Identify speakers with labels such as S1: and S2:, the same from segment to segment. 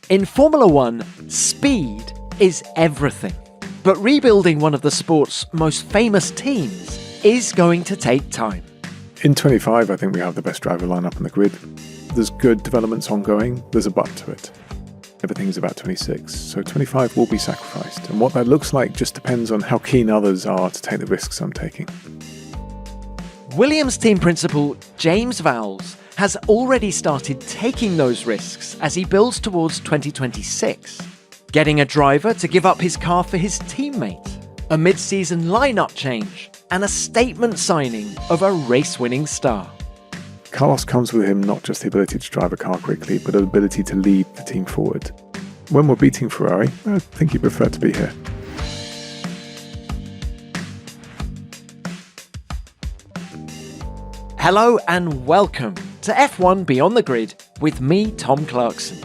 S1: In Formula One, speed is everything. But rebuilding one of the sport's most famous teams is going to take time.
S2: In 25, I think we have the best driver lineup on the grid. There's good developments ongoing. There's a but to it. Everything's about 26, so 25 will be sacrificed. And what that looks like just depends on how keen others are to take the risks I'm taking.
S1: Williams team principal James Vowles has already started taking those risks as he builds towards 2026. Getting a driver to give up his car for his teammate, a mid-season lineup change, and a statement signing of a race-winning star.
S2: Carlos comes with him not just the ability to drive a car quickly, but the ability to lead the team forward. When we're beating Ferrari, I think he'd prefer to be here.
S1: Hello and welcome to F1 Beyond the Grid with me, Tom Clarkson.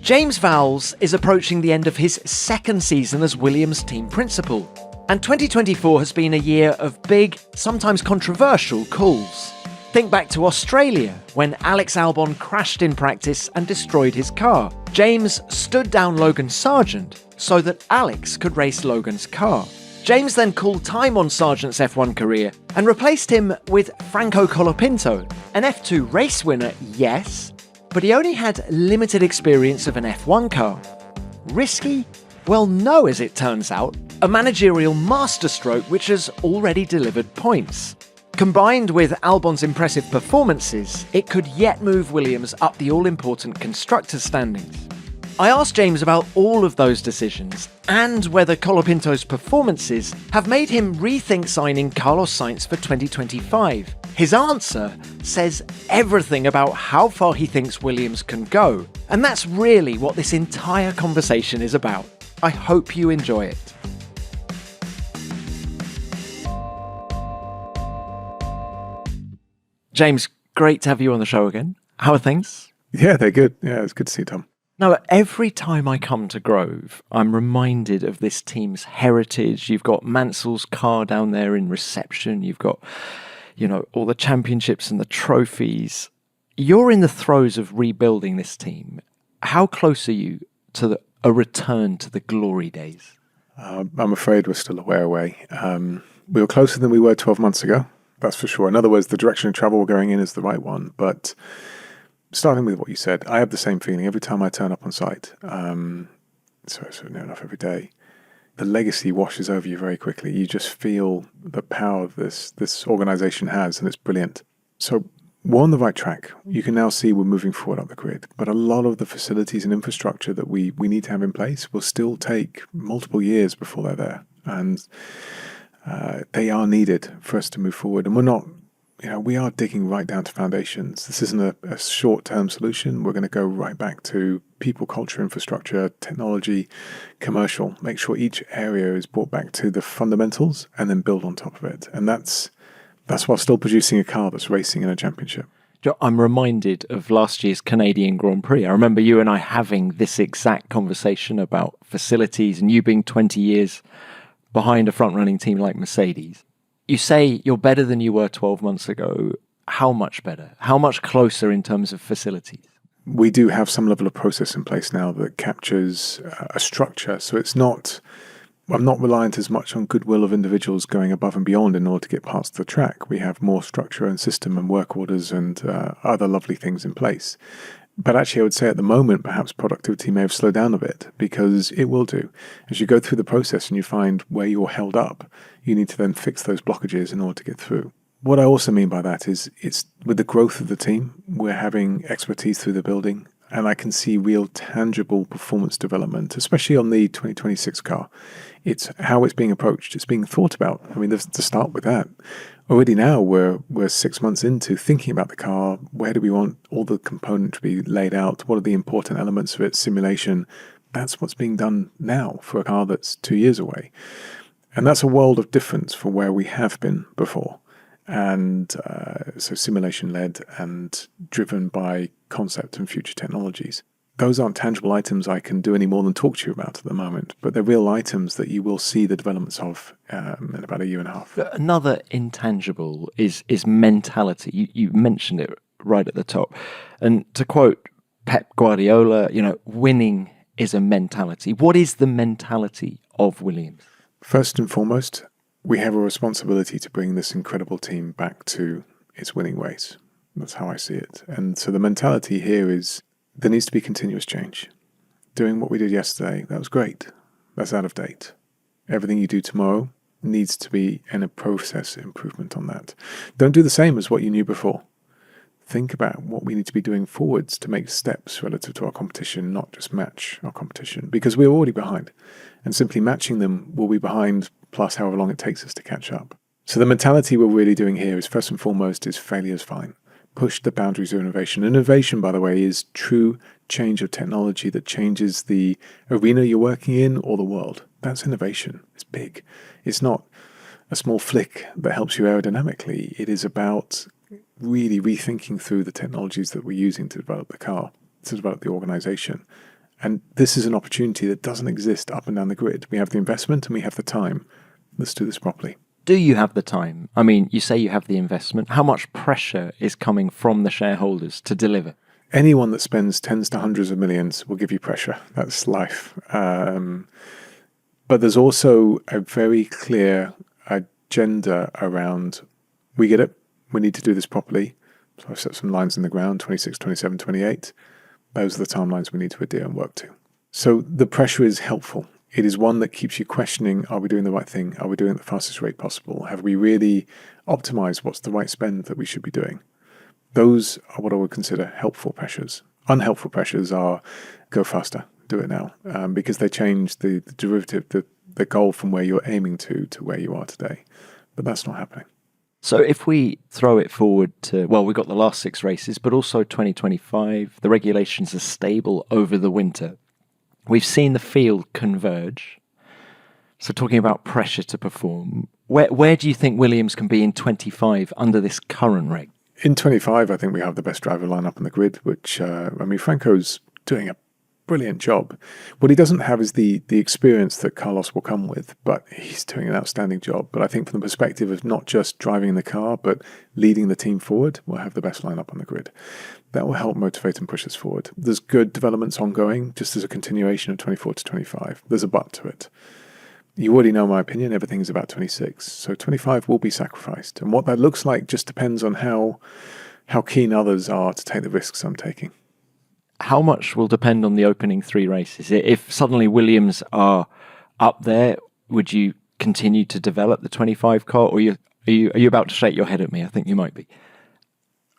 S1: James Vowles is approaching the end of his second season as Williams team principal, and 2024 has been a year of big, sometimes controversial calls. Think back to Australia, when Alex Albon crashed in practice and destroyed his car. James stood down Logan Sargeant so that Alex could race Logan's car. James then called time on Sargeant's F1 career and replaced him with Franco Colapinto, an F2 race winner, yes, but he only had limited experience of an F1 car. Risky? Well, no, as it turns out, a managerial masterstroke which has already delivered points. Combined with Albon's impressive performances, it could yet move Williams up the all-important constructors' standings. I asked James about all of those decisions and whether Colapinto's performances have made him rethink signing Carlos Sainz for 2025. His answer says everything about how far he thinks Williams can go, and that's really what this entire conversation is about. I hope you enjoy it. James, great to have you on the show again. How are things?
S2: Yeah, they're good. Yeah, it's good to see you, Tom.
S1: Now, every time I come to Grove, I'm reminded of this team's heritage. You've got Mansell's car down there in reception. You've got, all the championships and the trophies. You're in the throes of rebuilding this team. How close are you to a return to the glory days?
S2: I'm afraid we're still a way away. We were closer than we were 12 months ago, that's for sure. In other words, the direction of travel we're going in is the right one. But starting with what you said, I have the same feeling every time I turn up on site. So near enough every day. The legacy washes over you very quickly. You just feel the power this organization has, and it's brilliant. So we're on the right track. You can now see we're moving forward up the grid. But a lot of the facilities and infrastructure that we need to have in place will still take multiple years before they're there. And they are needed for us to move forward. And we're not, we are digging right down to foundations. This isn't a short-term solution. We're going to go right back to people, culture, infrastructure, technology, commercial. Make sure each area is brought back to the fundamentals and then build on top of it. And that's while still producing a car that's racing in a championship.
S1: I'm reminded of last year's Canadian Grand Prix. I remember you and I having this exact conversation about facilities and you being 20 years behind a front-running team like Mercedes. You say you're better than you were 12 months ago. How much better? How much closer in terms of facilities?
S2: We do have some level of process in place now that captures a structure. So I'm not reliant as much on goodwill of individuals going above and beyond in order to get past the track. We have more structure and system and work orders and other lovely things in place. But actually, I would say at the moment, perhaps productivity may have slowed down a bit, because it will do. As you go through the process and you find where you're held up, you need to then fix those blockages in order to get through. What I also mean by that is it's with the growth of the team, we're having expertise through the building, and I can see real tangible performance development, especially on the 2026 car. It's how it's being approached. It's being thought about. I mean, to start with that. Already now, we're 6 months into thinking about the car. Where do we want all the components to be laid out? What are the important elements of it? Simulation. That's what's being done now for a car that's 2 years away. And that's a world of difference from where we have been before. And so simulation-led and driven by concept and future technologies. Those aren't tangible items I can do any more than talk to you about at the moment, but they're real items that you will see the developments of in about a year and a half.
S1: Another intangible is mentality. You mentioned it right at the top. And to quote Pep Guardiola, winning is a mentality. What is the mentality of Williams?
S2: First and foremost, we have a responsibility to bring this incredible team back to its winning ways. That's how I see it. And so the mentality here is there needs to be continuous change. Doing what we did yesterday, that was great. That's out of date. Everything you do tomorrow needs to be in a process improvement on that. Don't do the same as what you knew before. Think about what we need to be doing forwards to make steps relative to our competition, not just match our competition, because we're already behind. And simply matching them will be behind plus however long it takes us to catch up. So the mentality we're really doing here is first and foremost is failure is fine. Push the boundaries of innovation. Innovation, by the way, is true change of technology that changes the arena you're working in or the world. That's innovation. It's big. It's not a small flick that helps you aerodynamically. It is about really rethinking through the technologies that we're using to develop the car, to develop the organization. And this is an opportunity that doesn't exist up and down the grid. We have the investment and we have the time. Let's do this properly.
S1: Do you have the time? I mean, you say you have the investment. How much pressure is coming from the shareholders to deliver?
S2: Anyone that spends tens to hundreds of millions will give you pressure. That's life. But there's also a very clear agenda around, we get it, we need to do this properly. So I've set some lines in the ground, 26, 27, 28. Those are the timelines we need to adhere and work to. So the pressure is helpful. It is one that keeps you questioning, are we doing the right thing? Are we doing it at the fastest rate possible? Have we really optimized what's the right spend that we should be doing? Those are what I would consider helpful pressures. Unhelpful pressures are go faster, do it now, because they change the derivative, the goal from where you're aiming to where you are today. But that's not happening.
S1: So if we throw it forward to, well, we've got the last 6 races, but also 2025, the regulations are stable over the winter. We've seen the field converge. So talking about pressure to perform, where do you think Williams can be in 25 under this current reg?
S2: In 25, I think we have the best driver lineup on the grid, which, Franco's doing a brilliant job. What he doesn't have is the experience that Carlos will come with, but he's doing an outstanding job. But I think from the perspective of not just driving the car, but leading the team forward, we'll have the best lineup on the grid. That will help motivate and push us forward. There's good developments ongoing, just as a continuation of 24 to 25. There's a but to it. You already know my opinion, everything's about 26. So 25 will be sacrificed. And what that looks like just depends on how keen others are to take the risks I'm taking.
S1: How much will depend on the opening 3 races? If suddenly Williams are up there, would you continue to develop the 25 car, or are you about to shake your head at me? I think you might be.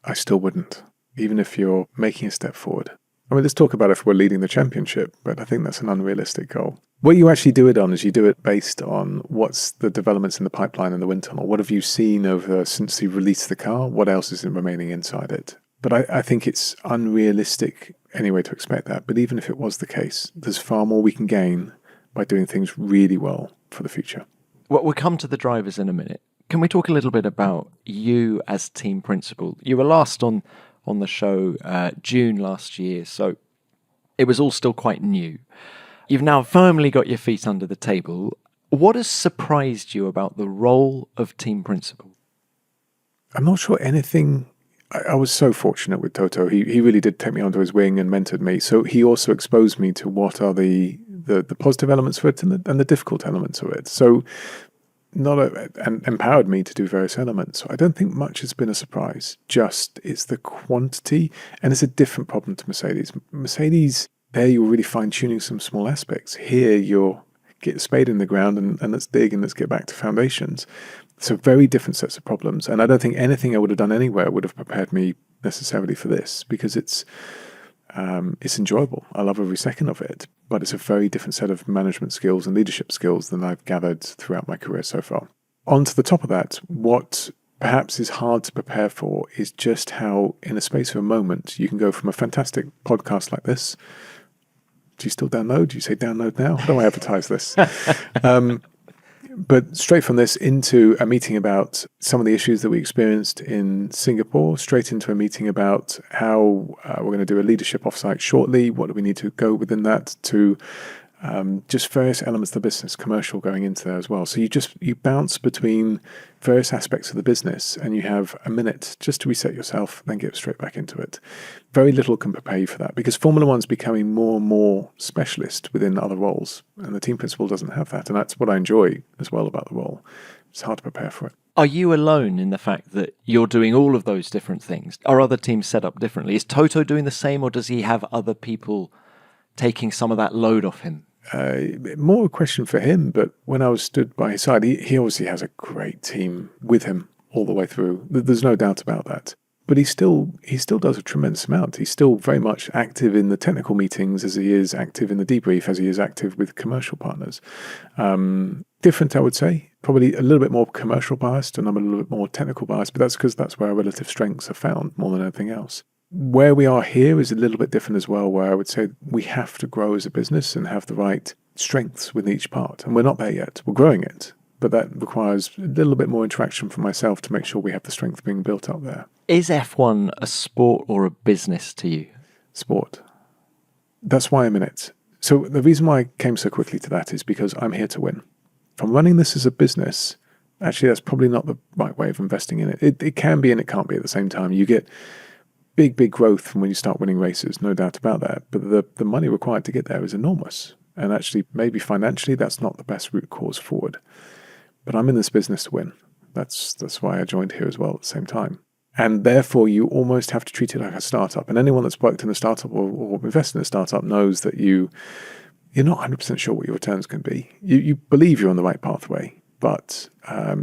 S2: I still wouldn't, even if you're making a step forward. I mean, let's talk about if we're leading the championship, but I think that's an unrealistic goal. What you actually do it on is you do it based on what's the developments in the pipeline and the wind tunnel. What have you seen over since you released the car? What else is remaining inside it? But I think it's unrealistic anyway to expect that. But even if it was the case, there's far more we can gain by doing things really well for the future.
S1: Well, we'll come to the drivers in a minute. Can we talk a little bit about you as team principal? You were last on the show June last year, so it was all still quite new. You've now firmly got your feet under the table. What has surprised you about the role of team principal?
S2: I'm not sure anything. I was so fortunate with Toto. He really did take me under his wing and mentored me. So he also exposed me to what are the positive elements of it and the difficult elements of it. So and empowered me to do various elements. So I don't think much has been a surprise. Just it's the quantity, and it's a different problem to Mercedes. Mercedes, there you're really fine-tuning some small aspects. Here you're get a spade in the ground and let's dig and let's get back to foundations. So very different sets of problems. And I don't think anything I would have done anywhere would have prepared me necessarily for this, because it's enjoyable. I love every second of it, but it's a very different set of management skills and leadership skills than I've gathered throughout my career so far. On to the top of that, what perhaps is hard to prepare for is just how, in a space of a moment, you can go from a fantastic podcast like this. Do you still download? Do you say download now? How do I advertise this? But straight from this into a meeting about some of the issues that we experienced in Singapore, straight into a meeting about how we're going to do a leadership offsite shortly. What do we need to go within that to just various elements of the business, commercial going into there as well. So you bounce between various aspects of the business, and you have a minute just to reset yourself, then get straight back into it. Very little can prepare you for that, because Formula One's becoming more and more specialist within other roles, and the team principal doesn't have that, and that's what I enjoy as well about the role. It's hard to prepare for it.
S1: Are you alone in the fact that you're doing all of those different things? Are other teams set up differently? Is Toto doing the same, or does he have other people taking some of that load off him?
S2: More a question for him, but when I was stood by his side, he obviously has a great team with him all the way through. There's no doubt about that. But he still does a tremendous amount. He's still very much active in the technical meetings as he is active in the debrief, as he is active with commercial partners. Different, I would say. Probably a little bit more commercial biased, and I'm a little bit more technical biased, but that's because that's where our relative strengths are found more than anything else. Where we are here is a little bit different as well, where I would say we have to grow as a business and have the right strengths with each part. And we're not there yet. We're growing it, but that requires a little bit more interaction from myself to make sure we have the strength being built up there.
S1: Is F1 a sport or a business to you?
S2: Sport. That's why I'm in it. So the reason why I came so quickly to that is because I'm here to win. If I'm running this as a business, actually that's probably not the right way of investing in it. It can be and it can't be at the same time. You get big growth from when you start winning races, no doubt about that. But the money required to get there is enormous. And actually, maybe financially, that's not the best route cause forward. But I'm in this business to win. That's why I joined here as well at the same time. And therefore, you almost have to treat it like a startup. And anyone that's worked in a startup or invested in a startup knows that you're not 100% sure what your returns can be. You believe you're on the right pathway, but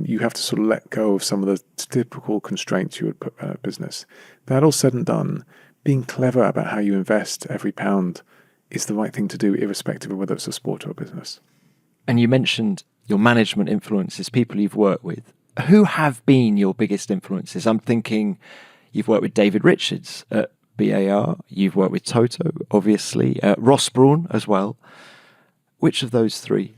S2: you have to sort of let go of some of the typical constraints you would put in a business. That all said and done, being clever about how you invest every pound is the right thing to do, irrespective of whether it's a sport or a business.
S1: And you mentioned your management influences, people you've worked with. Who have been your biggest influences? I'm thinking you've worked with David Richards at BAR, you've worked with Toto, obviously, Ross Brawn as well. Which of those three?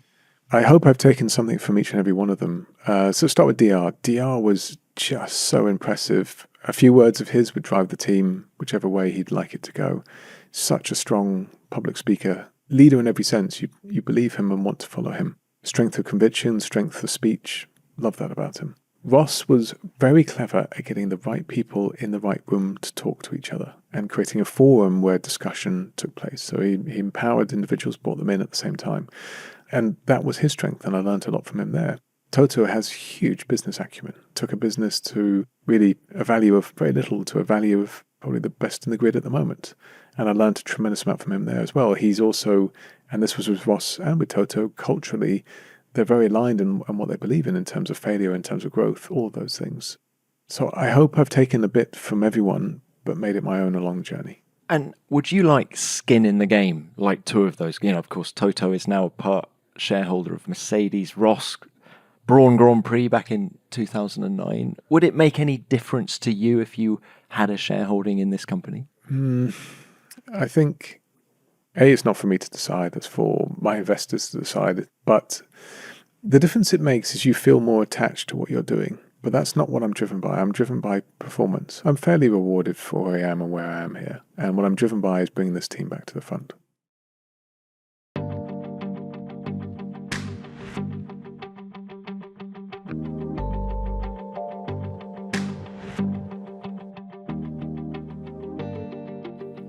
S2: I hope I've taken something from each and every one of them. So start with DR. DR was just so impressive. A few words of his would drive the team whichever way he'd like it to go. Such a strong public speaker, leader in every sense. You believe him and want to follow him. Strength of conviction, strength of speech. Love that about him. Ross was very clever at getting the right people in the right room to talk to each other and creating a forum where discussion took place. So he empowered individuals, brought them in at the same time. And that was his strength, and I learned a lot from him there. Toto has huge business acumen. Took a business to really a value of very little to a value of probably the best in the grid at the moment. And I learned a tremendous amount from him there as well. He's also, and this was with Ross and with Toto, culturally, they're very aligned in what they believe in terms of failure, in terms of growth, all of those things. So I hope I've taken a bit from everyone, but made it my own along the journey.
S1: And would you like skin in the game, like two of those? Of course, Toto is now a part shareholder of Mercedes. Ross, Brawn Grand Prix back in 2009. Would it make any difference to you if you had a shareholding in this company?
S2: I think, it's not for me to decide. It's for my investors to decide. But the difference it makes is you feel more attached to what you're doing. But that's not what I'm driven by. I'm driven by performance. I'm fairly rewarded for where I am and where I am here. And what I'm driven by is bringing this team back to the front.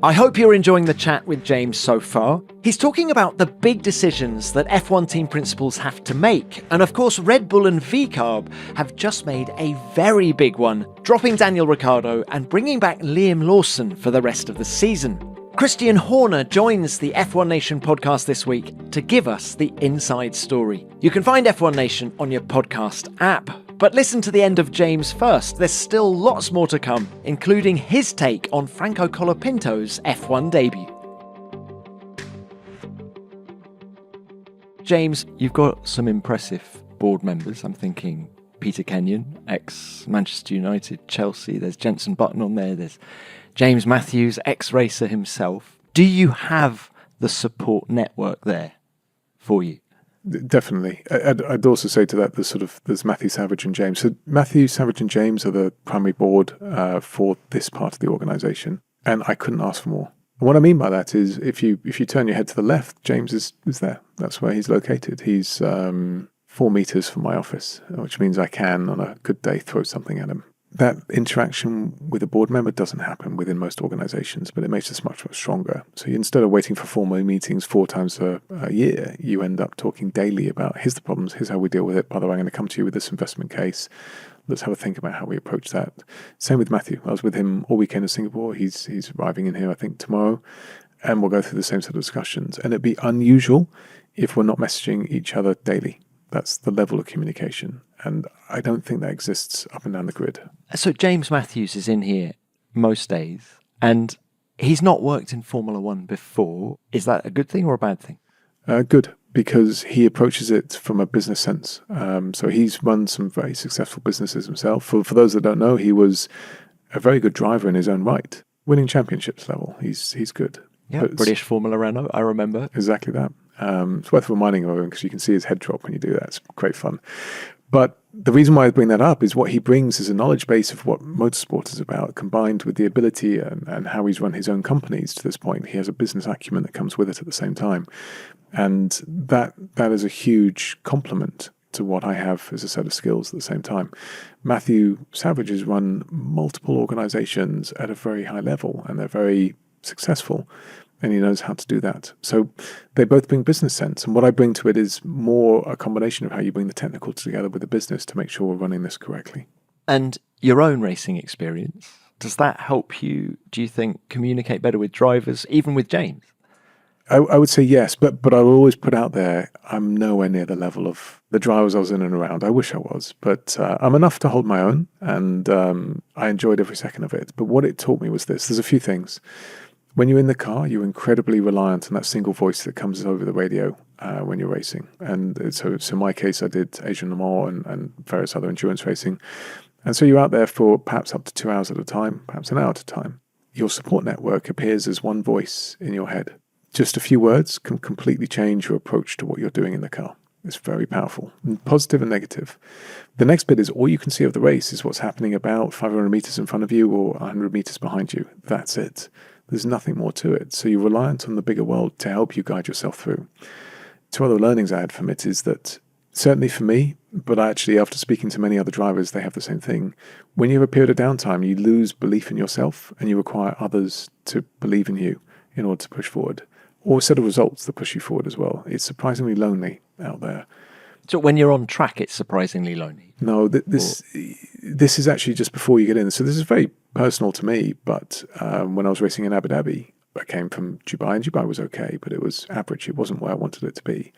S1: I hope you're enjoying the chat with James so far. He's talking about the big decisions that F1 team principals have to make. And of course, Red Bull and VCarb have just made a very big one, dropping Daniel Ricciardo and bringing back Liam Lawson for the rest of the season. Christian Horner joins the F1 Nation podcast this week to give us the inside story. You can find F1 Nation on your podcast app. But listen to the end of James first. There's still lots more to come, including his take on Franco Colapinto's F1 debut. James, you've got some impressive board members. I'm thinking Peter Kenyon, ex-Manchester United, Chelsea. There's Jenson Button on there. There's James Matthews, ex-racer himself. Do you have the support network there for you?
S2: Definitely. I'd also say to that, there's Matthew Savage and James. So Matthew, Savage and James are the primary board for this part of the organisation. And I couldn't ask for more. And what I mean by that is if you turn your head to the left, James is there. That's where he's located. He's 4 meters from my office, which means I can, on a good day, throw something at him. That interaction with a board member doesn't happen within most organizations, but it makes us much, much stronger. So instead of waiting for formal meetings 4 times a year, you end up talking daily about, here's the problems, here's how we deal with it. By the way, I'm going to come to you with this investment case. Let's have a think about how we approach that. Same with Matthew. I was with him all weekend in Singapore. He's arriving in here, I think, tomorrow. And we'll go through the same sort of discussions. And it'd be unusual if we're not messaging each other daily. That's the level of communication. And I don't think that exists up and down the grid.
S1: So James Matthews is in here most days, and he's not worked in Formula One before. Is that a good thing or a bad thing?
S2: Good, because he approaches it from a business sense. So he's run some very successful businesses himself. For those that don't know, he was a very good driver in his own right, winning championships level. He's good.
S1: Yeah, British Formula Renault, I remember.
S2: Exactly that. It's worth reminding of him because you can see his head drop when you do that. It's great fun. But the reason why I bring that up is what he brings is a knowledge base of what motorsport is about, combined with the ability and how he's run his own companies to this point. He has a business acumen that comes with it at the same time. And that is a huge complement to what I have as a set of skills at the same time. Matthew Savage has run multiple organizations at a very high level, and they're very successful. And he knows how to do that. So they both bring business sense. And what I bring to it is more a combination of how you bring the technical together with the business to make sure we're running this correctly.
S1: And your own racing experience, does that help you, do you think, communicate better with drivers, even with James?
S2: I would say yes, but I'll always put out there, I'm nowhere near the level of the drivers I was in and around. I wish I was, but I'm enough to hold my own, and I enjoyed every second of it. But what it taught me was this. There's a few things. When you're in the car, you're incredibly reliant on that single voice that comes over the radio when you're racing. And so in my case, I did Asian Le Mans and various other endurance racing. And so you're out there for perhaps up to 2 hours at a time, perhaps an hour at a time. Your support network appears as one voice in your head. Just a few words can completely change your approach to what you're doing in the car. It's very powerful, positive and negative. The next bit is all you can see of the race is what's happening about 500 meters in front of you or 100 meters behind you. That's it. There's nothing more to it. So you're reliant on the bigger world to help you guide yourself through. 2 other learnings I had from it is that, certainly for me, but actually after speaking to many other drivers, they have the same thing. When you have a period of downtime, you lose belief in yourself and you require others to believe in you in order to push forward. Or a set of results that push you forward as well. It's surprisingly lonely out there.
S1: So when you're on track, it's surprisingly lonely?
S2: No, this is actually just before you get in. So this is very personal to me, but when I was racing in Abu Dhabi, I came from Dubai, and Dubai was okay, but it was average. It wasn't where I wanted it to be.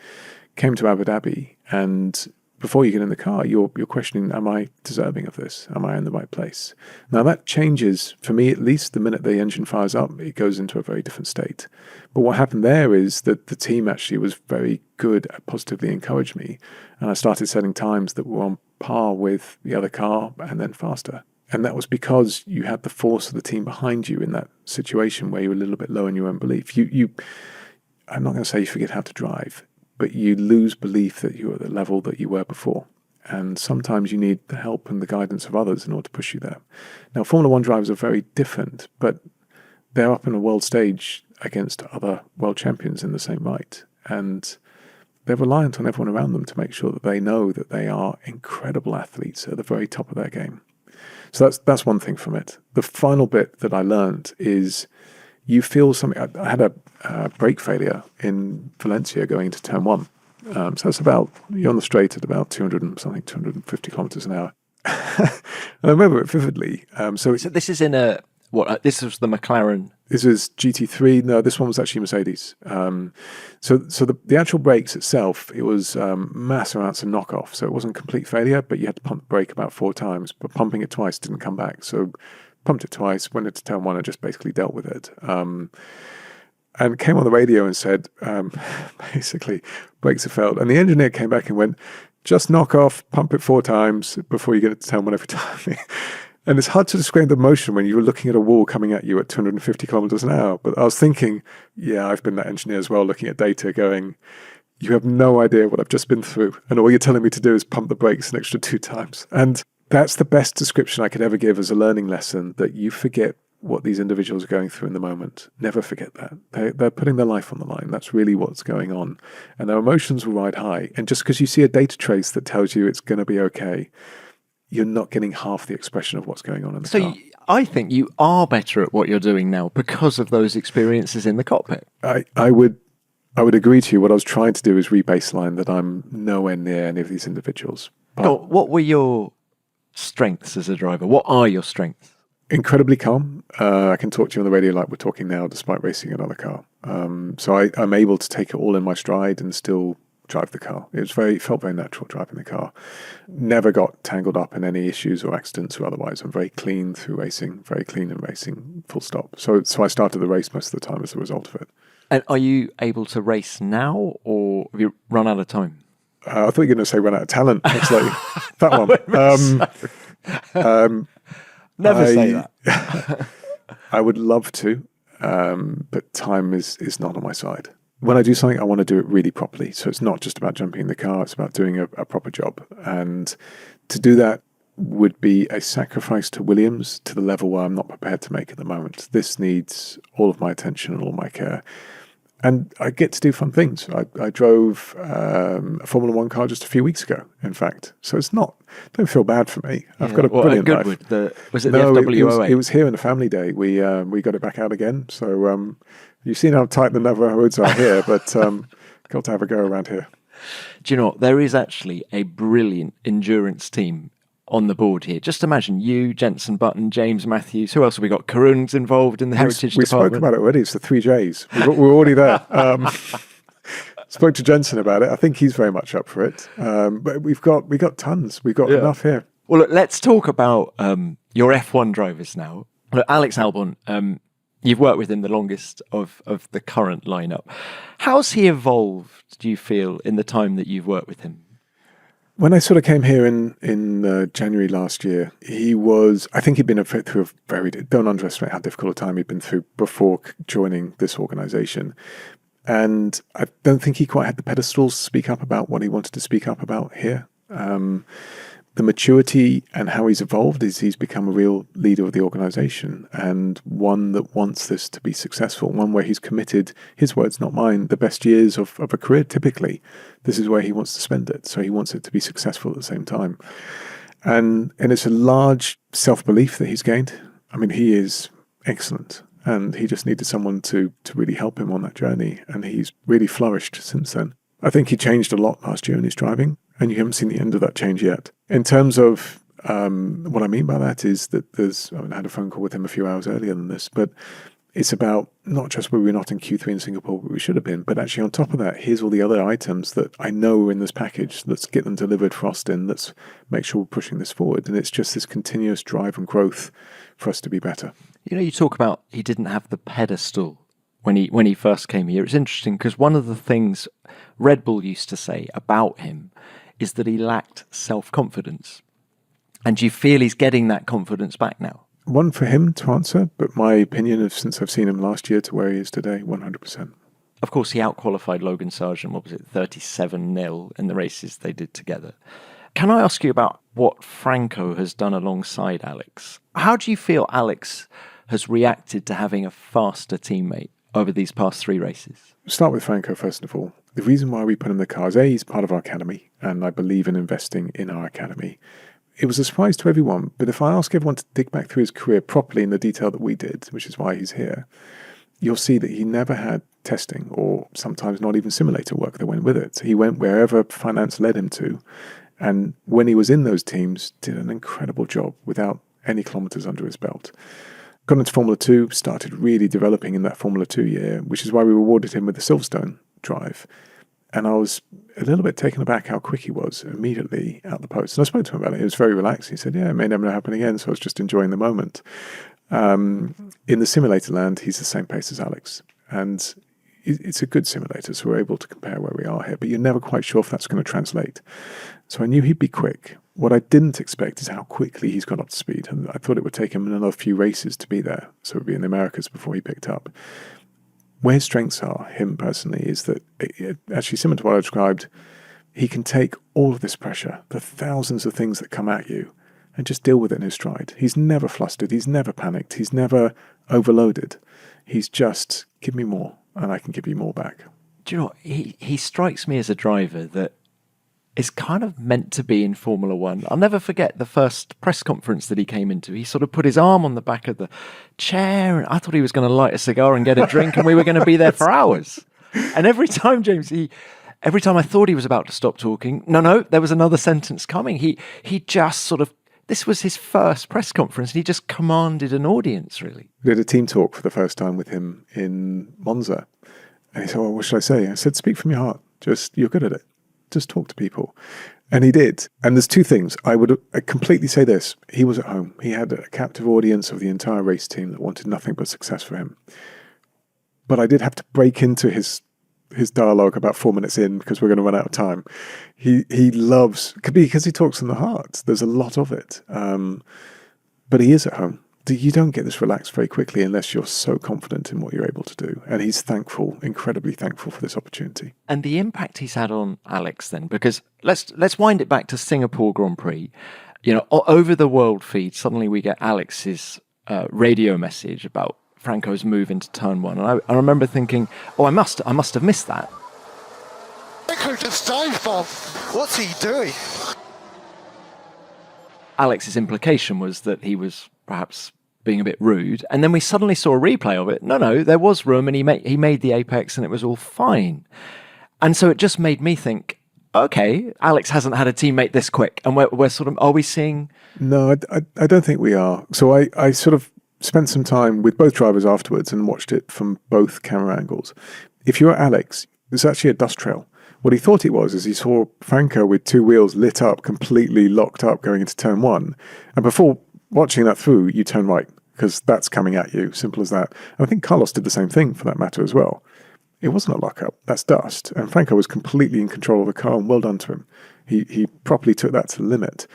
S2: Came to Abu Dhabi, and before you get in the car, you're questioning, am I deserving of this? Am I in the right place? Now that changes, for me at least, the minute the engine fires up, it goes into a very different state. But what happened there is that the team actually was very good at positively encouraging me, and I started setting times that were on par with the other car and then faster. And that was because you had the force of the team behind you in that situation where you were a little bit low in your own belief. I'm not going to say you forget how to drive, but you lose belief that you're at the level that you were before. And sometimes you need the help and the guidance of others in order to push you there. Now, Formula One drivers are very different, but they're up in a world stage against other world champions in the same right. And they're reliant on everyone around them to make sure that they know that they are incredible athletes at the very top of their game. So that's one thing from it. The final bit that I learned is you feel something. I had a brake failure in Valencia going into turn 1. So that's about, you're on the straight at about 250 kilometers an hour. And I remember it vividly. So
S1: this is in this was the McLaren.
S2: This is GT3. No, this one was actually Mercedes. So the actual brakes itself, it was massive amounts of knockoff. So it wasn't complete failure, but you had to pump the brake about 4 times. But pumping it twice didn't come back. So pumped it twice, went into turn 1 and just basically dealt with it. And came on the radio and said, basically, brakes have failed. And the engineer came back and went, just knock off, pump it 4 times before you get it to turn 1 every time. And it's hard to describe the emotion when you're looking at a wall coming at you at 250 kilometers an hour. But I was thinking, yeah, I've been that engineer as well, looking at data going, you have no idea what I've just been through. And all you're telling me to do is pump the brakes an extra 2 times. And that's the best description I could ever give as a learning lesson, that you forget what these individuals are going through in the moment. Never forget that. They're putting their life on the line. That's really what's going on. And their emotions will ride high. And just because you see a data trace that tells you it's going to be okay, you're not getting half the expression of what's going on in the car.
S1: I think you are better at what you're doing now because of those experiences in the cockpit.
S2: I would agree to you. What I was trying to do is re-baseline that I'm nowhere near any of these individuals. But
S1: What were your strengths as a driver? What are your strengths?
S2: incredibly calm. I can talk to you on the radio like we're talking now, despite racing another car. So I'm able to take it all in my stride and still drive the car. It felt very natural driving the car. Never got tangled up in any issues or accidents or otherwise. I'm very clean through racing, very clean in racing, full stop. So I started the race most of the time as a result of it.
S1: And are you able to race now, or have you run out of time?
S2: I thought you were going to say run out of talent. It's like that one.
S1: Never say that.
S2: I would love to, but time is not on my side. When I do something, I want to do it really properly. So it's not just about jumping in the car, it's about doing a proper job. And to do that would be a sacrifice to Williams to the level where I'm not prepared to make at the moment. This needs all of my attention and all my care. And I get to do fun things. I drove a Formula One car just a few weeks ago, in fact. So it's not, don't feel bad for me. I've got a brilliant life.
S1: Was it the FWOA?
S2: It was here in the family day. We got it back out again. So you've seen how tight the neighborhoods are here, but got to have a go around here.
S1: Do you know what? There is actually a brilliant endurance team on the board here. Just imagine you, Jenson Button, James Matthews. Who else have we got? Karun's involved in the heritage
S2: we
S1: department.
S2: We spoke about it already. It's the 3 Js. We're already there. Spoke to Jenson about it. I think he's very much up for it. But we've got tons. We've got enough here.
S1: Well, look, let's talk about your F1 drivers now. Look, Alex Albon, you've worked with him the longest of the current lineup. How's he evolved, do you feel, in the time that you've worked with him?
S2: When I sort of came here in January last year, I think he'd been through don't underestimate how difficult a time he'd been through before joining this organisation. And I don't think he quite had the pedestals to speak up about what he wanted to speak up about here. The maturity and how he's evolved is he's become a real leader of the organisation and one that wants this to be successful, one where he's committed, his words, not mine, the best years of a career typically. This is where he wants to spend it. So he wants it to be successful at the same time. And it's a large self-belief that he's gained. I mean, he is excellent and he just needed someone to really help him on that journey. And he's really flourished since then. I think he changed a lot last year in his driving. And you haven't seen the end of that change yet. In terms of what I mean by that is that I had a phone call with him a few hours earlier than this, but it's about not just where we're not in Q3 in Singapore, where we should have been, but actually on top of that, here's all the other items that I know are in this package. Let's get them delivered for Austin. Let's make sure we're pushing this forward. And it's just this continuous drive and growth for us to be better.
S1: You know, you talk about he didn't have the pedestal when he first came here. It's interesting because one of the things Red Bull used to say about him is that he lacked self-confidence. And do you feel he's getting that confidence back now?
S2: One for him to answer, but my opinion of since I've seen him last year to where he is today, 100%.
S1: Of course, he out-qualified Logan Sargeant, 37-0 in the races they did together. Can I ask you about what Franco has done alongside Alex? How do you feel Alex has reacted to having a faster teammate over these past 3 races?
S2: Start with Franco first of all. The reason why we put him in the car is he's part of our academy, and I believe in investing in our academy. It was a surprise to everyone, but if I ask everyone to dig back through his career properly in the detail that we did, which is why he's here, you'll see that he never had testing or sometimes not even simulator work that went with it. He went wherever finance led him to, and when he was in those teams, did an incredible job without any kilometers under his belt. Got into Formula 2, started really developing in that Formula 2 year, which is why we rewarded him with the Silverstone drive. And I was a little bit taken aback how quick he was immediately out the post. And I spoke to him about it. He was very relaxed. He said, yeah, it may never happen again. So I was just enjoying the moment. In the simulator land, he's the same pace as Alex. And it's a good simulator, so we're able to compare where we are here. But you're never quite sure if that's going to translate. So I knew he'd be quick. What I didn't expect is how quickly he's got up to speed. And I thought it would take him another few races to be there. So it would be in the Americas before he picked up. Where his strengths are, him personally, is that, actually similar to what I described, he can take all of this pressure, the thousands of things that come at you, and just deal with it in his stride. He's never flustered. He's never panicked. He's never overloaded. He's just, give me more, and I can give you more back.
S1: Do you know what? He strikes me as a driver that is kind of meant to be in Formula One. I'll never forget the first press conference that he came into. He sort of put his arm on the back of the chair, and I thought he was going to light a cigar and get a drink, and we were going to be there for hours. And every time, James, every time I thought he was about to stop talking, no, there was another sentence coming. He just sort of, this was his first press conference, and he just commanded an audience, really.
S2: We did a team talk for the first time with him in Monza. And he said, well, what should I say? I said, speak from your heart. You're good at it. Just talk to people. And he did. And there's two things. I would completely say this. He was at home. He had a captive audience of the entire race team that wanted nothing but success for him. But I did have to break into his dialogue about 4 minutes in because we're going to run out of time. He loves, because he talks from the heart. There's a lot of it. But he is at home. You don't get this relaxed very quickly unless you're so confident in what you're able to do. And he's thankful, incredibly thankful for this opportunity.
S1: And the impact he's had on Alex then, because let's wind it back to Singapore Grand Prix. You know, over the world feed, suddenly we get Alex's radio message about Franco's move into turn one. And I remember thinking, I must have missed that.
S3: Franco just dive bomb. What's he doing?
S1: Alex's implication was that he was perhaps being a bit rude, and then we suddenly saw a replay of it. No, there was room, and he made the apex, and it was all fine. And so it just made me think, okay, Alex hasn't had a teammate this quick, and we're sort of, are we seeing?
S2: No, I don't think we are. So I sort of spent some time with both drivers afterwards and watched it from both camera angles. If you're Alex, it's actually a dust trail. What he thought it was is he saw Franco with two wheels lit up, completely locked up going into turn one. And before watching that through, you turn right because that's coming at you. Simple as that. And I think Carlos did the same thing for that matter as well. It wasn't a lock-up. That's dust. And Franco was completely in control of the car, and well done to him. He properly took that to the limit.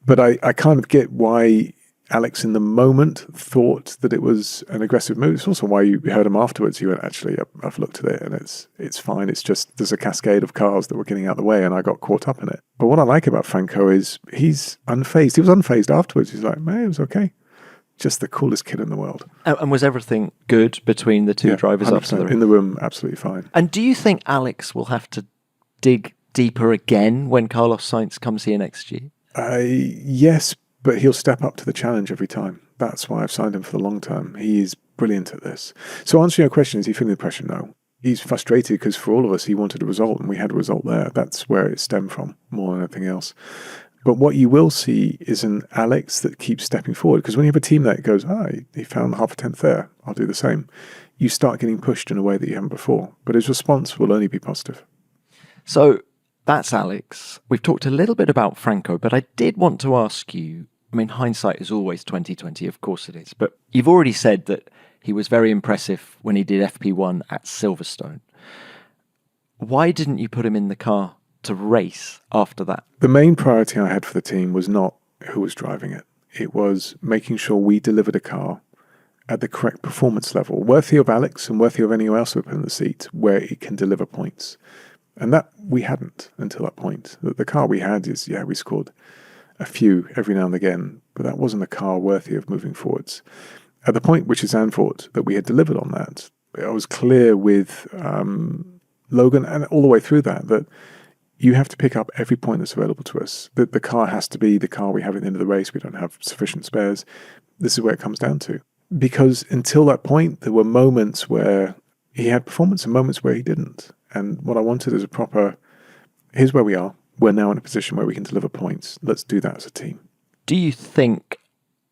S2: But I kind of get why Alex in the moment thought that it was an aggressive move. It's also why you heard him afterwards. He went, actually, I've looked at it and it's fine. It's just there's a cascade of cars that were getting out of the way and I got caught up in it. But what I like about Franco is he's unfazed. He was unfazed afterwards. He's like, man, it was okay. Just the coolest kid in the world.
S1: And was everything good between the two drivers after the race?
S2: In the room, absolutely fine.
S1: And do you think Alex will have to dig deeper again when Carlos Sainz comes here next year?
S2: Yes, but he'll step up to the challenge every time. That's why I've signed him for the long term. He is brilliant at this. So answering your question, is he feeling the pressure? No. He's frustrated because for all of us, he wanted a result and we had a result there. That's where it stemmed from more than anything else. But what you will see is an Alex that keeps stepping forward. Because when you have a team that goes, he found half a tenth there, I'll do the same. You start getting pushed in a way that you haven't before. But his response will only be positive.
S1: So that's Alex. We've talked a little bit about Franco, but I did want to ask you, I mean, hindsight is always 20/20, of course it is. But you've already said that he was very impressive when he did FP1 at Silverstone. Why didn't you put him in the car to race after that?
S2: The main priority I had for the team was not who was driving it. It was making sure we delivered a car at the correct performance level, worthy of Alex and worthy of anyone else who put in the seat, where it can deliver points. And that we hadn't until that point. The car we had is, we scored a few every now and again, but that wasn't a car worthy of moving forwards. At the point, which is Zandvoort, that we had delivered on that, I was clear with Logan and all the way through that you have to pick up every point that's available to us. The car has to be the car we have at the end of the race. We don't have sufficient spares. This is where it comes down to. Because until that point, there were moments where he had performance and moments where he didn't. And what I wanted is a proper, here's where we are. We're now in a position where we can deliver points. Let's do that as a team.
S1: Do you think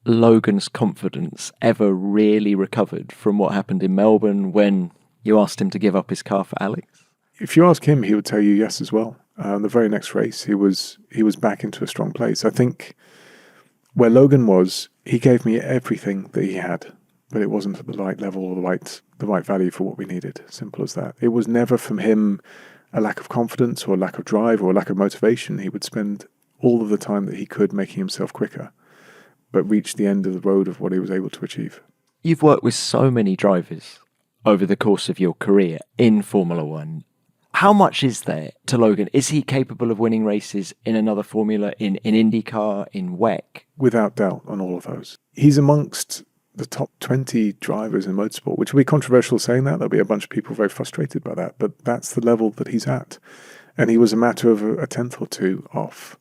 S1: Logan's confidence ever really recovered from what happened in Melbourne when you asked him to give up his car for Alex?
S2: If you ask him, he would tell you yes as well. The very next race, he was back into a strong place. I think where Logan was, he gave me everything that he had, but it wasn't at the right level or the right value for what we needed. Simple as that. It was never from him a lack of confidence or a lack of drive or a lack of motivation. He would spend all of the time that he could making himself quicker, but reach the end of the road of what he was able to achieve.
S1: You've worked with so many drivers over the course of your career in Formula One. How much is there to Logan? Is he capable of winning races in another formula, in IndyCar, in WEC?
S2: Without doubt on all of those. He's amongst the top 20 drivers in motorsport, which will be controversial saying that. There'll be a bunch of people very frustrated by that, but that's the level that he's at. And he was a matter of a tenth or two off.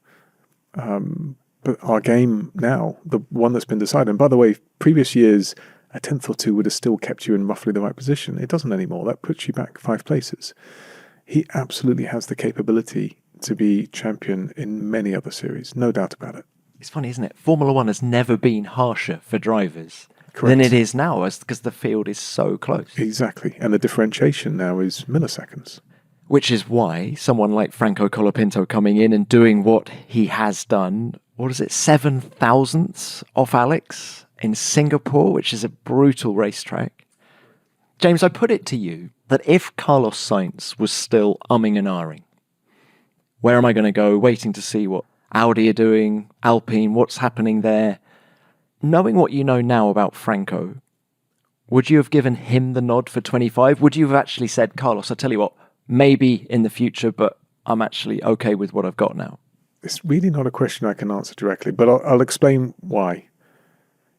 S2: But our game now, the one that's been decided, and by the way, previous years, a tenth or two would have still kept you in roughly the right position. It doesn't anymore. That puts you back 5 places. He absolutely has the capability to be champion in many other series, no doubt about it.
S1: It's funny, isn't it? Formula One has never been harsher for drivers
S2: Correct.
S1: than it is now, because the field is so close.
S2: Exactly. And the differentiation now is milliseconds.
S1: Which is why someone like Franco Colapinto coming in and doing what he has done, what is it, 7 thousandths off Alex in Singapore, which is a brutal racetrack. James, I put it to you that if Carlos Sainz was still umming and ahhing, where am I going to go, waiting to see what Audi are doing, Alpine, what's happening there, knowing what you know now about Franco, would you have given him the nod for 25? Would you have actually said, Carlos, I tell you what, maybe in the future, but I'm actually okay with what I've got now?
S2: It's really not a question I can answer directly, but I'll explain why.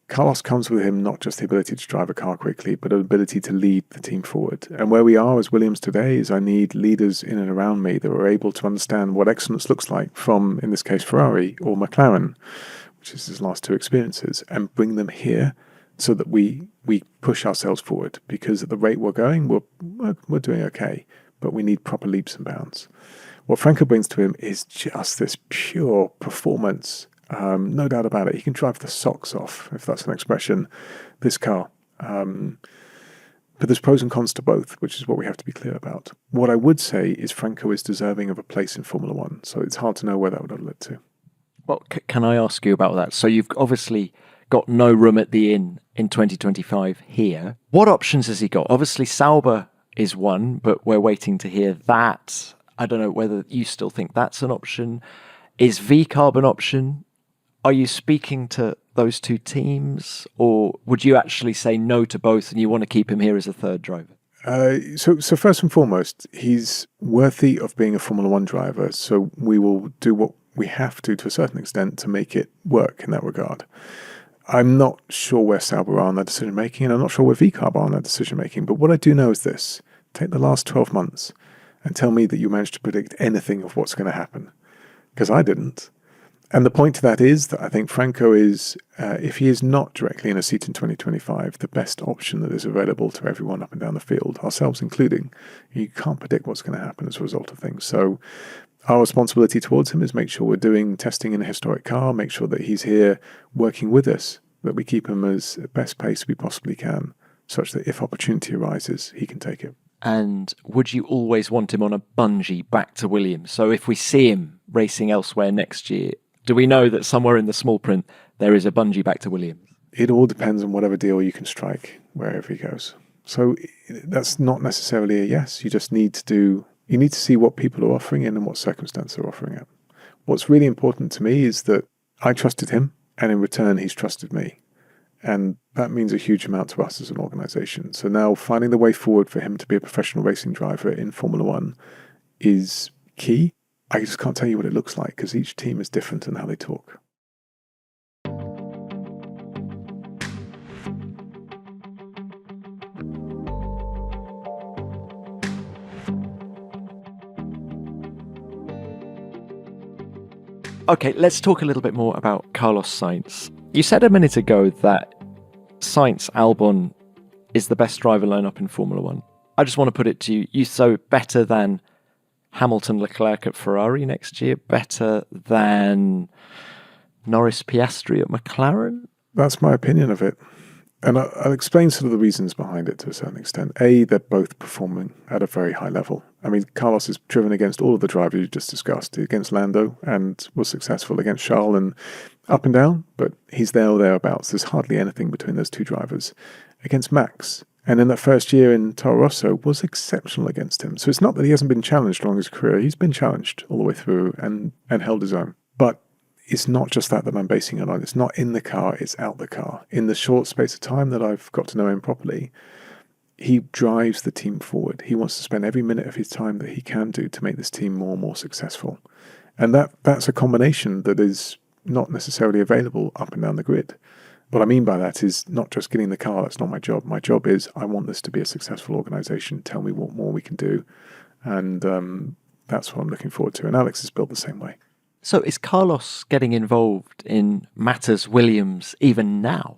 S2: Carlos comes with him not just the ability to drive a car quickly, but an ability to lead the team forward. And where we are as Williams today is I need leaders in and around me that are able to understand what excellence looks like from, in this case, Ferrari or McLaren, which is his last 2 experiences, and bring them here so that we push ourselves forward. Because at the rate we're going, we're doing okay, but we need proper leaps and bounds. What Franco brings to him is just this pure performance. No doubt about it. He can drive the socks off, if that's an expression, this car. But there's pros and cons to both, which is what we have to be clear about. What I would say is Franco is deserving of a place in Formula One, so it's hard to know where that would have led to.
S1: Well, can I ask you about that? So you've obviously got no room at the inn in 2025 here. What options has he got? Obviously, Sauber is one, but we're waiting to hear that. I don't know whether you still think that's an option. Is V-Carb an option? Are you speaking to those 2 teams, or would you actually say no to both and you want to keep him here as a third driver?
S2: So first and foremost, he's worthy of being a Formula One driver, so we will do what we have to a certain extent to make it work in that regard. I'm not sure where Sauber are on that decision making, and I'm not sure where V-Carb are on that decision making, but what I do know is this. Take the last 12 months and tell me that you managed to predict anything of what's going to happen, because I didn't. And the point to that is that I think Franco is, if he is not directly in a seat in 2025, the best option that is available to everyone up and down the field, ourselves including. You can't predict what's going to happen as a result of things. So our responsibility towards him is make sure we're doing testing in a historic car, make sure that he's here working with us, that we keep him as best pace we possibly can, such that if opportunity arises, he can take it.
S1: And would you always want him on a bungee back to Williams? So if we see him racing elsewhere next year, do we know that somewhere in the small print there is a bungee back to Williams?
S2: It all depends on whatever deal you can strike wherever he goes. So that's not necessarily a yes. You just need to see what people are offering in and what circumstance they're offering it. What's really important to me is that I trusted him, and in return he's trusted me. And that means a huge amount to us as an organisation. So now finding the way forward for him to be a professional racing driver in Formula One is key. I just can't tell you what it looks like because each team is different in how they talk.
S1: Okay, let's talk a little bit more about Carlos Sainz. You said a minute ago that Sainz Albon is the best driver lineup in Formula One. I just want to put it to you, so better than Hamilton Leclerc at Ferrari next year, better than Norris Piastri at McLaren?
S2: That's my opinion of it. And I'll explain sort of the reasons behind it to a certain extent. A, they're both performing at a very high level. I mean, Carlos is driven against all of the drivers you just discussed, against Lando, and was successful against Charles, and up and down, but he's there or thereabouts. There's hardly anything between those two drivers. Against Max, and in that first year in Toro Rosso, was exceptional against him. So it's not that he hasn't been challenged along his career. He's been challenged all the way through and held his own. But it's not just that I'm basing it on. It's not in the car, it's out the car. In the short space of time that I've got to know him properly, he drives the team forward. He wants to spend every minute of his time that he can do to make this team more and more successful. And that's a combination that is not necessarily available up and down the grid. What I mean by that is not just getting the car. That's not my job. My job is I want this to be a successful organisation. Tell me what more we can do. And that's what I'm looking forward to. And Alex is built the same way.
S1: So is Carlos getting involved in matters Williams even now?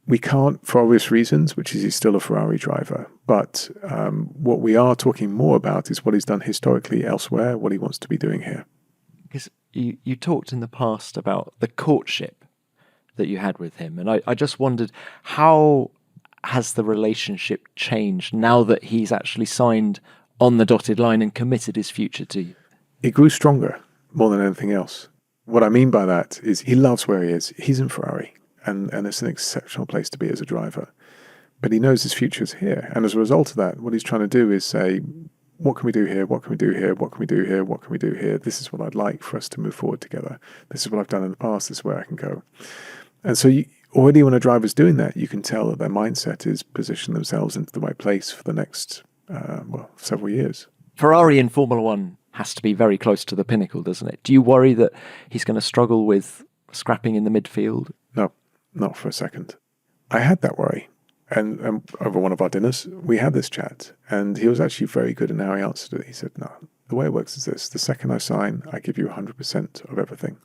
S2: We can't for obvious reasons, which is he's still a Ferrari driver. But what we are talking more about is what he's done historically elsewhere, what he wants to be doing here.
S1: Because you talked in the past about the courtship that you had with him. And I just wondered, how has the relationship changed now that he's actually signed on the dotted line and committed his future to you?
S2: It grew stronger more than anything else. What I mean by that is he loves where he is. He's in Ferrari, and it's an exceptional place to be as a driver. But he knows his future is here. And as a result of that, what he's trying to do is say, what can we do here? What can we do here? What can we do here? What can we do here? This is what I'd like for us to move forward together. This is what I've done in the past. This is where I can go. And so already when a driver's doing that, you can tell that their mindset is position themselves into the right place for the next, several years.
S1: Ferrari in Formula One has to be very close to the pinnacle, doesn't it? Do you worry that he's going to struggle with scrapping in the midfield?
S2: No, not for a second. I had that worry. And over one of our dinners, we had this chat. And he was actually very good in how he answered it. He said, no, the way it works is this. The second I sign, I give you 100% of everything.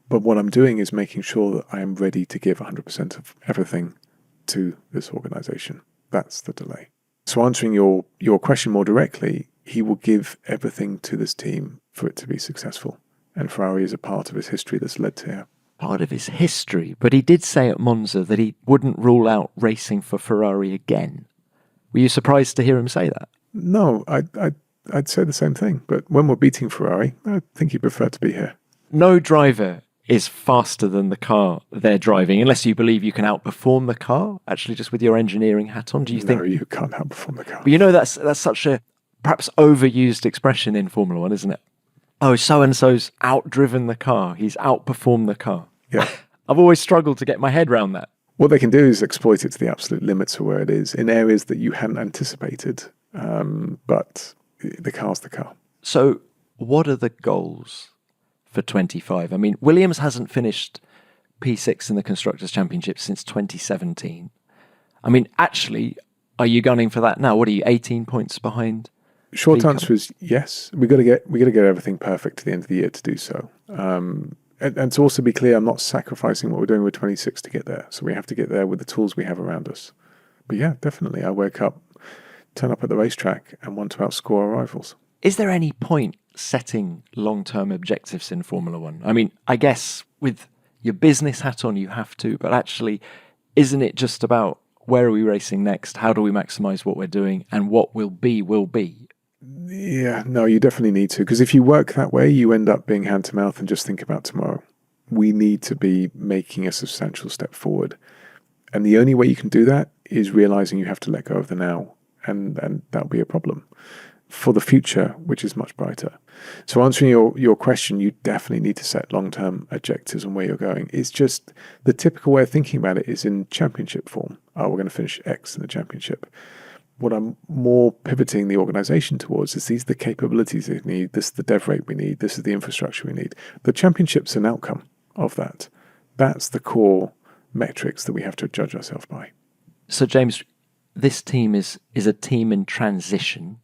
S2: But what I'm doing is making sure that I am ready to give 100% of everything to this organisation. That's the delay. So answering your question more directly, he will give everything to this team for it to be successful. And Ferrari is a part of his history that's led to here.
S1: Part of his history, but he did say at Monza that he wouldn't rule out racing for Ferrari again. Were you surprised to hear him say that?
S2: No, I'd say the same thing. But when we're beating Ferrari, I think he'd prefer to be here.
S1: No driver is faster than the car they're driving, unless you believe you can outperform the car, actually, just with your engineering hat on. Do you think?
S2: No, you can't outperform the car.
S1: But you know, that's such a perhaps overused expression in Formula One, isn't it? Oh, so-and-so's outdriven the car. He's outperformed the car.
S2: Yeah.
S1: I've always struggled to get my head around that.
S2: What they can do is exploit it to the absolute limits of where it is in areas that you hadn't anticipated. But the car's the car.
S1: So what are the goals for 25? I mean, Williams hasn't finished P6 in the Constructors' Championship since 2017. I mean, actually, are you gunning for that now? What are you, 18 points behind?
S2: Short answer is yes. We got to get everything perfect to the end of the year to do so. And to also be clear, I'm not sacrificing what we're doing with 26 to get there. So we have to get there with the tools we have around us. But yeah, definitely. I wake up, turn up at the racetrack and want to outscore our rivals.
S1: Is there any point setting long-term objectives in Formula One? I mean, I guess with your business hat on, you have to, but actually, isn't it just about where are we racing next? How do we maximize what we're doing? And what will be, will be?
S2: Yeah, no, you definitely need to. Because if you work that way, you end up being hand to mouth and just think about tomorrow. We need to be making a substantial step forward. And the only way you can do that is realizing you have to let go of the now. And that'll be a problem for the future, which is much brighter. So answering your question, you definitely need to set long-term objectives on where you're going. It's just the typical way of thinking about it is in championship form. Oh, we're going to finish X in the championship. What I'm more pivoting the organization towards is these are the capabilities we need, this is the dev rate we need, this is the infrastructure we need. The championship's an outcome of that. That's the core metrics that we have to judge ourselves by.
S1: So, James, this team is a team in transition.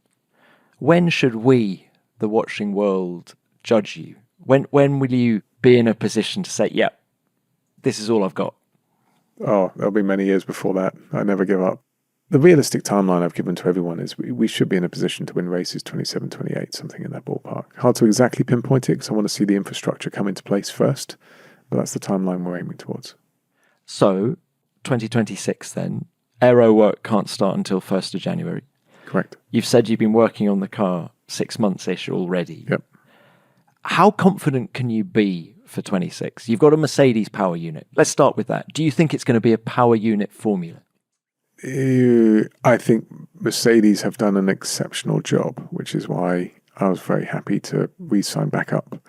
S1: When should we, the watching world, judge you? When will you be in a position to say, yeah, this is all I've got?
S2: Oh, there'll be many years before that. I never give up. The realistic timeline I've given to everyone is we should be in a position to win races 27, 28, something in that ballpark. Hard to exactly pinpoint it because I want to see the infrastructure come into place first, but that's the timeline we're aiming towards.
S1: So, 2026 then, aero work can't start until 1st of January.
S2: Correct.
S1: You've said you've been working on the car 6 months-ish already.
S2: Yep.
S1: How confident can you be for 26? You've got a Mercedes power unit. Let's start with that. Do you think it's going to be a power unit formula?
S2: I think Mercedes have done an exceptional job, which is why I was very happy to re-sign back up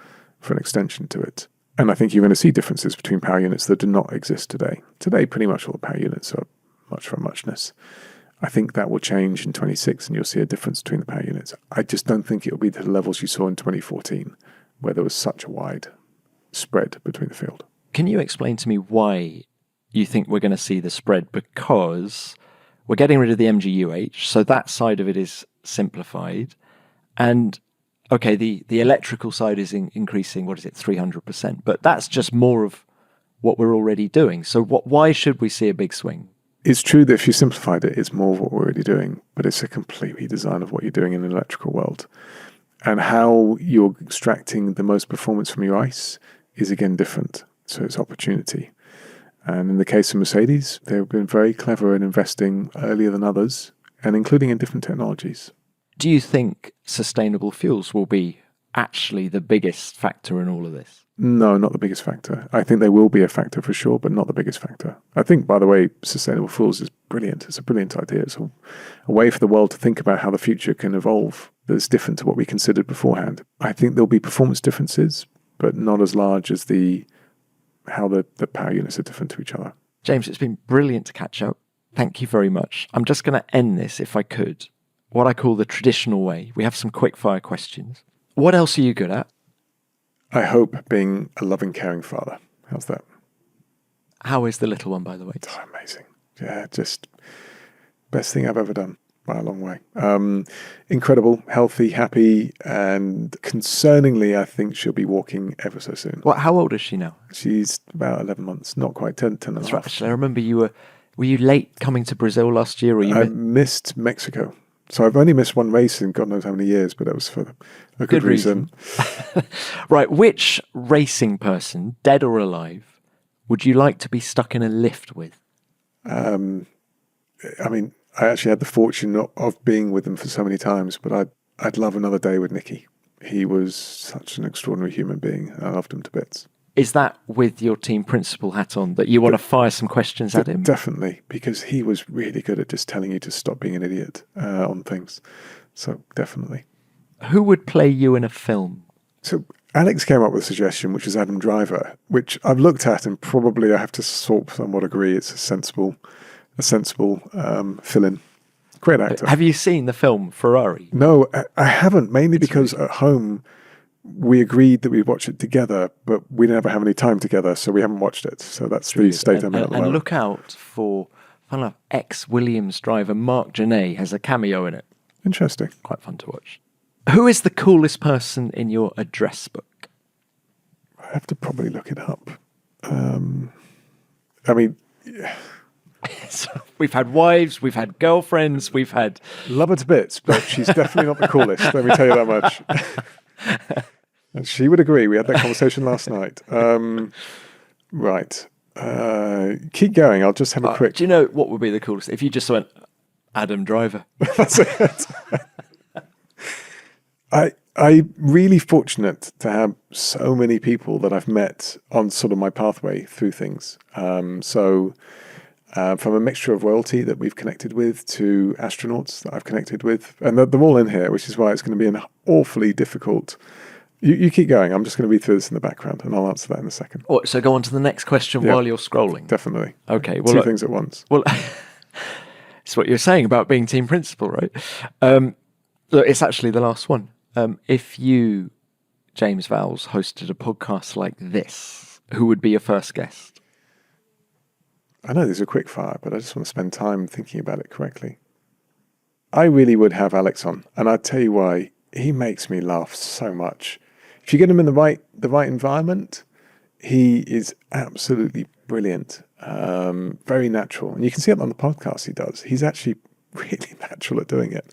S2: for an extension to it. And I think you're going to see differences between power units that do not exist today. Today, pretty much all the power units are much for muchness. I think that will change in 26 and you'll see a difference between the power units. I just don't think it'll be to the levels you saw in 2014, where there was such a wide spread between the field.
S1: Can you explain to me why you think we're going to see the spread, because we're getting rid of the MGUH, so that side of it is simplified. And, okay, the electrical side is increasing, 300%? But that's just more of what we're already doing. So why should we see a big swing?
S2: It's true that if you simplified it, it's more of what we're already doing, but it's a complete redesign of what you're doing in the electrical world. And how you're extracting the most performance from your ICE is again different. So it's opportunity. And in the case of Mercedes, they've been very clever in investing earlier than others, and including in different technologies.
S1: Do you think sustainable fuels will be actually the biggest factor in all of this?
S2: No, not the biggest factor. I think they will be a factor for sure, but not the biggest factor. I think, by the way, sustainable fuels is brilliant. It's a brilliant idea. It's a way for the world to think about how the future can evolve that's different to what we considered beforehand. I think there'll be performance differences, but not as large as how the power units are different to each other.
S1: James, it's been brilliant to catch up. Thank you very much. I'm just going to end this, if I could, what I call the traditional way. We have some quick fire questions. What else are you good at?
S2: I hope being a loving, caring father. How's that?
S1: How is the little one, by the way?
S2: Oh, amazing. Yeah, just best thing I've ever done by a long way. Incredible, healthy, happy, and concerningly, I think she'll be walking ever so soon.
S1: Well, how old is she now?
S2: She's about 11 months, not quite 10 and a
S1: That's
S2: half.
S1: right. Actually, I remember were you late coming to Brazil last year? Or
S2: I missed Mexico. So I've only missed one race in God knows how many years, but that was for a good reason.
S1: Right. Which racing person, dead or alive, would you like to be stuck in a lift with?
S2: I mean, I actually had the fortune of being with them for so many times, but I'd love another day with Nicky. He was such an extraordinary human being. I loved him to bits.
S1: Is that with your team principal hat on that you want to fire some questions at him?
S2: Definitely, because he was really good at just telling you to stop being an idiot on things. So definitely.
S1: Who would play you in a film?
S2: So Alex came up with a suggestion, which is Adam Driver, which I've looked at and probably I have to somewhat agree it's a sensible fill-in. Great actor.
S1: Have you seen the film Ferrari?
S2: No, I haven't, mainly because at home we agreed that we'd watch it together, but we never have any time together, so we haven't watched it. So that's the state I'm in at the moment.
S1: And look out for, ex-Williams driver Mark Genet has a cameo in it.
S2: Interesting.
S1: Quite fun to watch. Who is the coolest person in your address book?
S2: I have to probably look it up. I mean...
S1: So we've had wives, we've had girlfriends, we've had...
S2: Love her to bits, but she's definitely not the coolest, let me tell you that much. And she would agree. We had that conversation last night. Right. Keep going. I'll just have a quick...
S1: Do you know what would be the coolest? If you just went, Adam Driver.
S2: That's it. I'm really fortunate to have so many people that I've met on sort of my pathway through things. From a mixture of royalty that we've connected with to astronauts that I've connected with. And they're all in here, which is why it's going to be an awfully difficult... You keep going. I'm just going to read through this in the background and I'll answer that in a second.
S1: Oh, so go on to the next question while you're scrolling.
S2: Definitely.
S1: Okay. Well,
S2: Two things at once.
S1: Well, it's what you're saying about being team principal, right? Look, it's actually the last one. If you, James Vowles, hosted a podcast like this, who would be your first guest?
S2: I know these are quick fire, but I just want to spend time thinking about it correctly. I really would have Alex on, and I'll tell you why. He makes me laugh so much. If you get him in the right environment, he is absolutely brilliant, very natural. And you can see it on the podcast he does. He's actually really natural at doing it.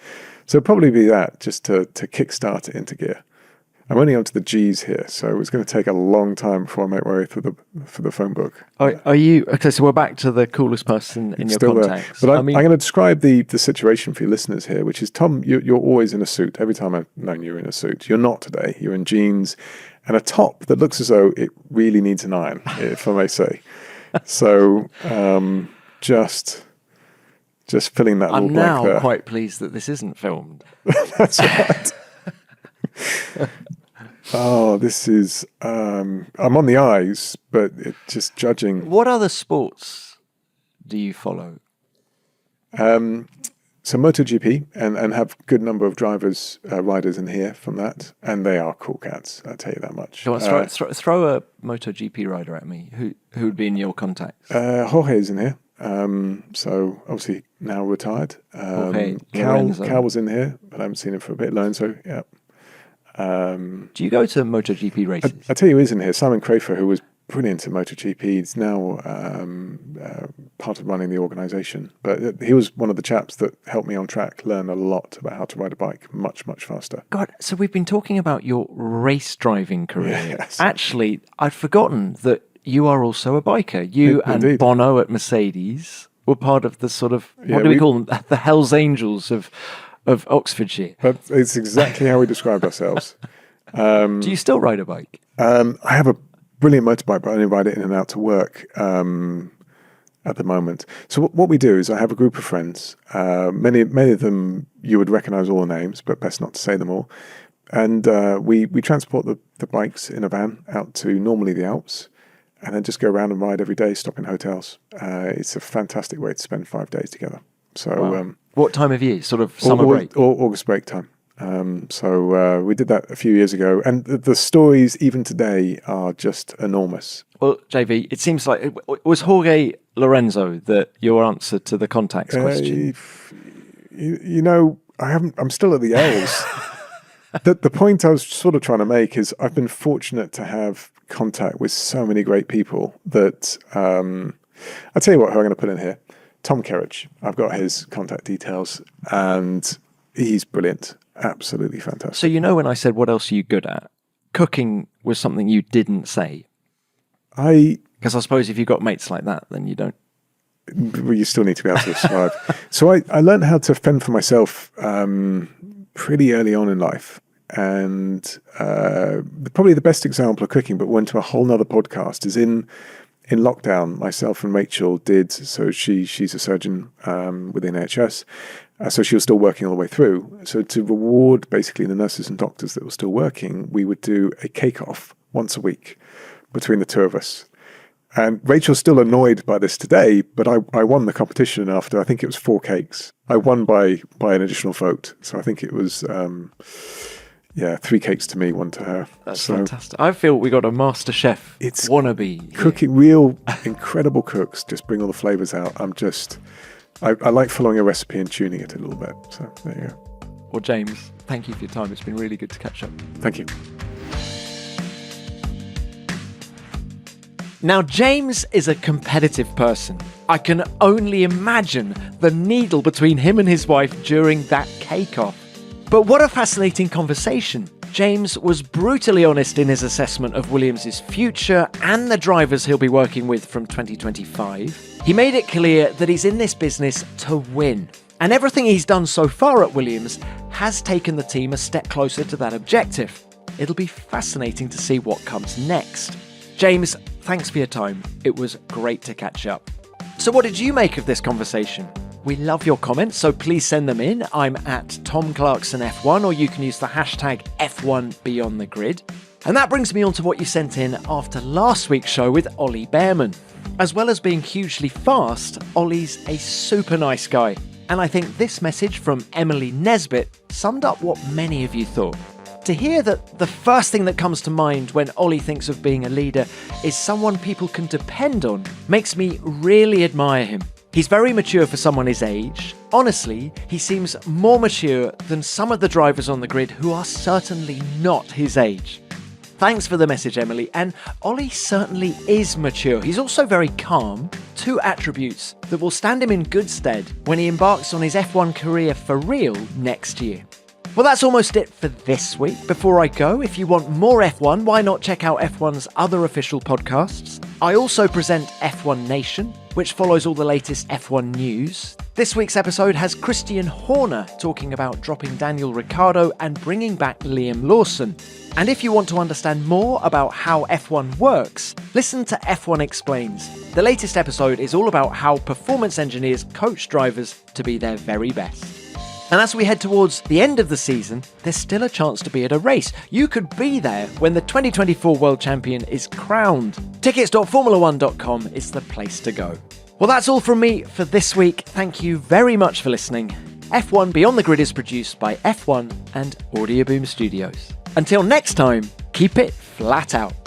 S2: So it'll probably be that, just to kickstart it into gear. I'm only on to the G's here, so it's going to take a long time before I make my way through the phone book.
S1: Are you okay? So we're back to the coolest person in your contacts.
S2: But I'm going to describe the situation for your listeners here, which is, Tom, you're always in a suit. Every time I've known you're in a suit. You're not today. You're in jeans and a top that looks as though it really needs an iron, if I may say. So just filling that little blank there.
S1: I'm now quite pleased that this isn't filmed.
S2: That's right. Oh, this is... I'm on the eyes, but it's just judging.
S1: What other sports do you follow?
S2: So MotoGP, and have a good number of drivers, riders in here from that, and they are cool cats, I'll tell you that much.
S1: Go on, throw a MotoGP rider at me. Who would be in your contacts?
S2: Jorge's in here, so obviously now retired. Cal was in here, but I haven't seen him for a bit. Lorenzo, yeah.
S1: Do you go to MotoGP races?
S2: I tell you who is in here, Simon Crafer, who was brilliant at MotoGP. He's now part of running the organisation. But he was one of the chaps that helped me on track learn a lot about how to ride a bike much, much faster.
S1: God, so we've been talking about your race driving career.
S2: Yes.
S1: Actually, I'd forgotten that you are also a biker. You and
S2: Indeed.
S1: Bono at Mercedes were part of the sort of, what do we call them? The Hells Angels of Oxfordshire.
S2: But it's exactly how we described ourselves.
S1: Do you still ride a bike?
S2: I have a brilliant motorbike, but I only ride it in and out to work at the moment. So what we do is I have a group of friends. Many of them you would recognise all the names, but best not to say them all. And we transport the bikes in a van out to normally the Alps, and then just go around and ride every day, stop in hotels. It's a fantastic way to spend 5 days together. So
S1: wow. What time of year? Sort of summer break?
S2: August break time. So we did that a few years ago, and the stories even today are just enormous.
S1: Well, JV, it seems like it was Jorge Lorenzo your answer to the contacts question.
S2: I'm still at the L's. The point I was sort of trying to make is I've been fortunate to have contact with so many great people that I'll tell you what, who I'm going to put in here. Tom Kerridge. I've got his contact details, and he's brilliant. Absolutely fantastic.
S1: So when I said, what else are you good at? Cooking was something you didn't say. Because I suppose if you've got mates like that, then you don't.
S2: Well, you still need to be able to survive. So I learned how to fend for myself pretty early on in life. And probably the best example of cooking, but went to a whole nother podcast, is in lockdown, myself and Rachel did, so she's a surgeon within NHS, so she was still working all the way through. So to reward basically the nurses and doctors that were still working, we would do a cake-off once a week between the two of us. And Rachel's still annoyed by this today, but I won the competition after, I think it was 4 cakes. I won by an additional vote. So I think it was 3 cakes to me, 1 to her.
S1: That's fantastic. I feel we got a master chef wannabe.
S2: Cooking, real incredible cooks just bring all the flavours out. I like following a recipe and tuning it a little bit. So there you go.
S1: Well, James, thank you for your time. It's been really good to catch up.
S2: Thank you.
S1: Now, James is a competitive person. I can only imagine the needle between him and his wife during that cake-off. But what a fascinating conversation. James was brutally honest in his assessment of Williams' future and the drivers he'll be working with from 2025. He made it clear that he's in this business to win. And everything he's done so far at Williams has taken the team a step closer to that objective. It'll be fascinating to see what comes next. James, thanks for your time. It was great to catch up. So what did you make of this conversation? We love your comments, so please send them in. I'm at Tom Clarkson F1, or you can use the hashtag F1BeyondTheGrid. And that brings me on to what you sent in after last week's show with Ollie Behrman. As well as being hugely fast, Ollie's a super nice guy. And I think this message from Emily Nesbitt summed up what many of you thought. To hear that the first thing that comes to mind when Ollie thinks of being a leader is someone people can depend on makes me really admire him. He's very mature for someone his age. Honestly, he seems more mature than some of the drivers on the grid who are certainly not his age. Thanks for the message, Emily. And Ollie certainly is mature. He's also very calm, 2 attributes that will stand him in good stead when he embarks on his F1 career for real next year. Well, that's almost it for this week. Before I go, if you want more F1, why not check out F1's other official podcasts? I also present F1 Nation, which follows all the latest F1 news. This week's episode has Christian Horner talking about dropping Daniel Ricciardo and bringing back Liam Lawson. And if you want to understand more about how F1 works, listen to F1 Explains. The latest episode is all about how performance engineers coach drivers to be their very best. And as we head towards the end of the season, there's still a chance to be at a race. You could be there when the 2024 World Champion is crowned. Tickets.formula1.com is the place to go. Well, that's all from me for this week. Thank you very much for listening, F1 Beyond the Grid is produced by F1 and Audioboom Studios. Until next time, keep it flat out.